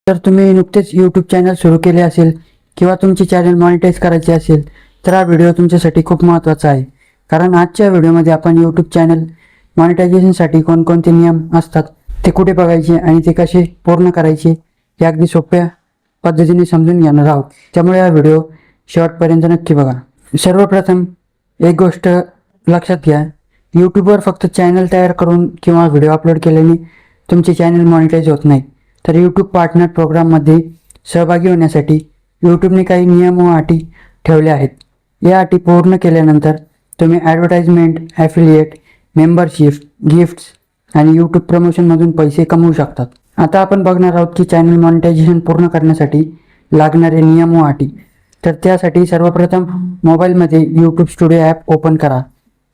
तर तुम्ही नुकतेच यूट्यूब चॅनल सुरू केले असेल किंवा तुमची चॅनल मॉनिटाईज करायची असेल तर हा व्हिडिओ तुमच्यासाठी खूप महत्त्वाचा आहे. कारण आजच्या व्हिडिओमध्ये आपण यूट्यूब चॅनल मॉनिटायझेशनसाठी कोणकोणते नियम असतात ते कुठे बघायचे आणि ते कसे पूर्ण करायचे हे अगदी सोप्या पद्धतीने समजून घेणार आहोत. त्यामुळे हा व्हिडिओ शेवटपर्यंत नक्की बघा. सर्वप्रथम एक गोष्ट लक्षात घ्या, यूट्यूबवर फक्त चॅनल तयार करून किंवा व्हिडिओ अपलोड केल्याने तुमचे चॅनल मॉनिटाईज होत नाही. तर यूट्यूब पार्टनर प्रोग्राममध्ये सहभागी होण्यासाठी यूट्यूबने काही नियम व अटी ठेवल्या आहेत. या अटी पूर्ण केल्यानंतर तुम्ही ॲडव्हर्टाइजमेंट, ॲफिलिएट, मेंबरशिप, गिफ्ट्स आणि यूट्यूब प्रमोशनमधून पैसे कमवू शकतात. आता आपण बघणार आहोत की चॅनल मॉनिटायझेशन पूर्ण करण्यासाठी लागणारे नियम व अटी. तर त्यासाठी सर्वप्रथम मोबाईलमध्ये यूट्यूब स्टुडिओ ॲप ओपन करा.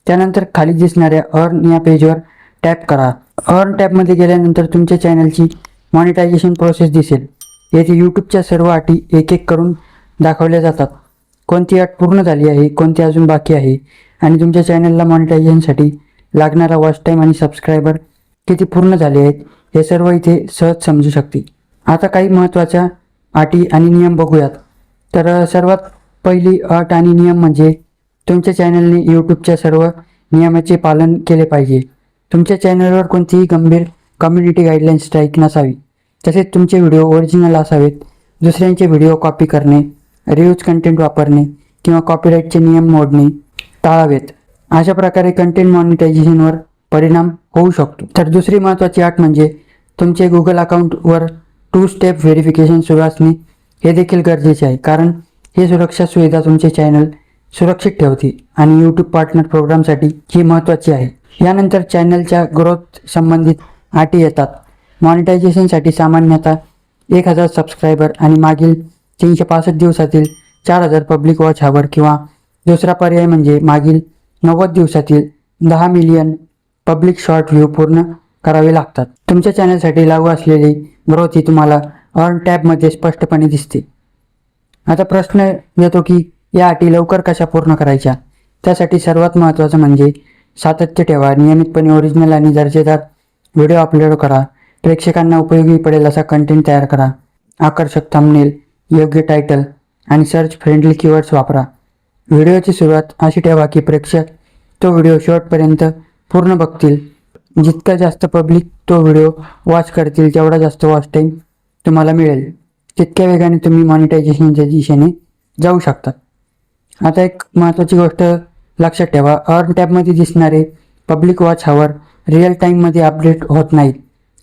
त्यानंतर खाली दिसणाऱ्या अर्न या पेजवर टॅप करा. अर्न टॅबमध्ये गेल्यानंतर तुमच्या चॅनलची मॉनिटायझेशन प्रोसेस दिसेल. येथे यूट्यूबच्या सर्व अटी एक एक करून दाखवल्या जातात. कोणती अट पूर्ण झाली आहे, कोणती अजून बाकी आहे आणि तुमच्या चॅनलला मॉनिटायझेशनसाठी लागणारा वॉच टाईम आणि सबस्क्रायबर किती पूर्ण झाले आहेत हे सर्व इथे सहज समजू शकते. आता काही महत्त्वाच्या अटी आणि नियम बघूयात. तर सर्वात पहिली अट आणि नियम म्हणजे तुमच्या चॅनलने यूट्यूबच्या सर्व नियमाचे पालन केले पाहिजे. तुमच्या चॅनलवर कोणतीही गंभीर कम्युनिटी गाईडलाईन स्ट्राईक नसावी. तसेच तुमचे व्हिडिओ ओरिजिनल असावेत. दुसऱ्यांचे व्हिडिओ कॉपी करणे, रियूज कंटेंट वापरणे किंवा कॉपीराईटचे नियम मोडणे टाळावेत. अशा प्रकारे कंटेंट मॉनिटायझेशनवर परिणाम होऊ शकतो. तर दुसरी महत्त्वाची अट म्हणजे तुमचे गुगल अकाउंटवर 2 स्टेप व्हेरिफिकेशन सुरू असणे हे देखील गरजेचे आहे. कारण हे सुरक्षा सुविधा तुमचे चॅनल सुरक्षित ठेवते आणि यूट्यूब पार्टनर प्रोग्रामसाठी ही महत्त्वाची आहे. यानंतर चॅनलच्या ग्रोथ संबंधित अटी येतात. मॉनिटायझेशनसाठी सामान्यतः 1000 सबस्क्रायबर आणि मागील 365 दिवसातील 4000 पब्लिक वॉच हॉवर किंवा दुसरा पर्याय म्हणजे मागील 90 दिवसातील 10 मिलियन पब्लिक शॉर्ट व्ह्यू पूर्ण करावे लागतात. तुमच्या चॅनलसाठी लागू असलेली ग्रोथ ही तुम्हाला अर्न टॅबमध्ये स्पष्टपणे दिसते. आता प्रश्न येतो की या अटी लवकर कशा पूर्ण करायच्या. त्यासाठी सर्वात महत्त्वाचं म्हणजे सातत्य ठेवा. नियमितपणे ओरिजिनल आणि दर्जेदार व्हिडिओ अपलोड करा. प्रेक्षकांना उपयोगी पडेल असा कंटेंट तयार करा. आकर्षक थंबनेल, योग्य टायटल आणि सर्च फ्रेंडली कीवर्ड्स वापरा. व्हिडिओची सुरुवात अशी ठेवा की प्रेक्षक तो व्हिडिओ शेवटपर्यंत पूर्ण बघतील. जितका जास्त पब्लिक तो व्हिडिओ वॉच करतील तेवढा जास्त वॉच टाईम तुम्हाला मिळेल. तितक्या वेगाने तुम्ही मॉनिटायझेशनच्या दिशेने जाऊ शकता. आता एक महत्त्वाची गोष्ट लक्षात ठेवा, अर्न टॅबमध्ये दिसणारे पब्लिक वॉच हॉवर रिअल टाईममध्ये अपडेट होत नाहीत.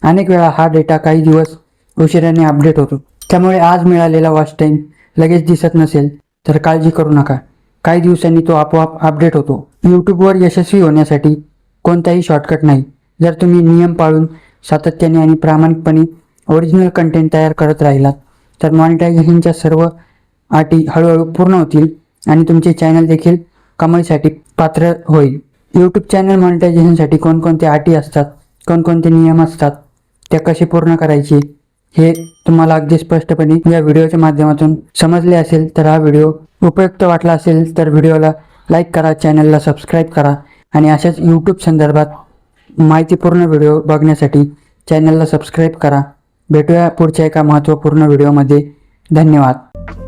अनेक वेळा हा डेटा काही दिवस उशिराने अपडेट होतो. त्यामुळे आज मिळालेला वॉच टाईम लगेच दिसत नसेल तर काळजी करू नका. काही दिवसांनी तो आपोआप अपडेट होतो. यूट्यूबवर यशस्वी होण्यासाठी कोणताही शॉर्टकट नाही. जर तुम्ही नियम पाळून सातत्याने आणि प्रामाणिकपणे ओरिजिनल कंटेंट तयार करत राहिलात तर मॉनिटायझेशनच्या सर्व अटी हळूहळू पूर्ण होतील आणि तुमचे चॅनल देखील कमाईसाठी पात्र होईल. यूट्यूब चॅनल मॉनिटायझेशनसाठी कोणकोणत्या अटी असतात, कोणकोणते नियम असतात, त्या कसे पूर्ण करायचे हे तुम्हाला अगदी स्पष्टपणे या व्हिडिओच्या माध्यमातून समजले असेल तर हा व्हिडिओ उपयुक्त वाटला असेल तर व्हिडिओला लाईक करा, चॅनलला सबस्क्राईब करा आणि अशाच यूट्यूब संदर्भात माहितीपूर्ण व्हिडिओ बघण्यासाठी चॅनलला सबस्क्राईब करा. भेटूया पुढच्या एका महत्त्वपूर्ण व्हिडिओमध्ये. धन्यवाद.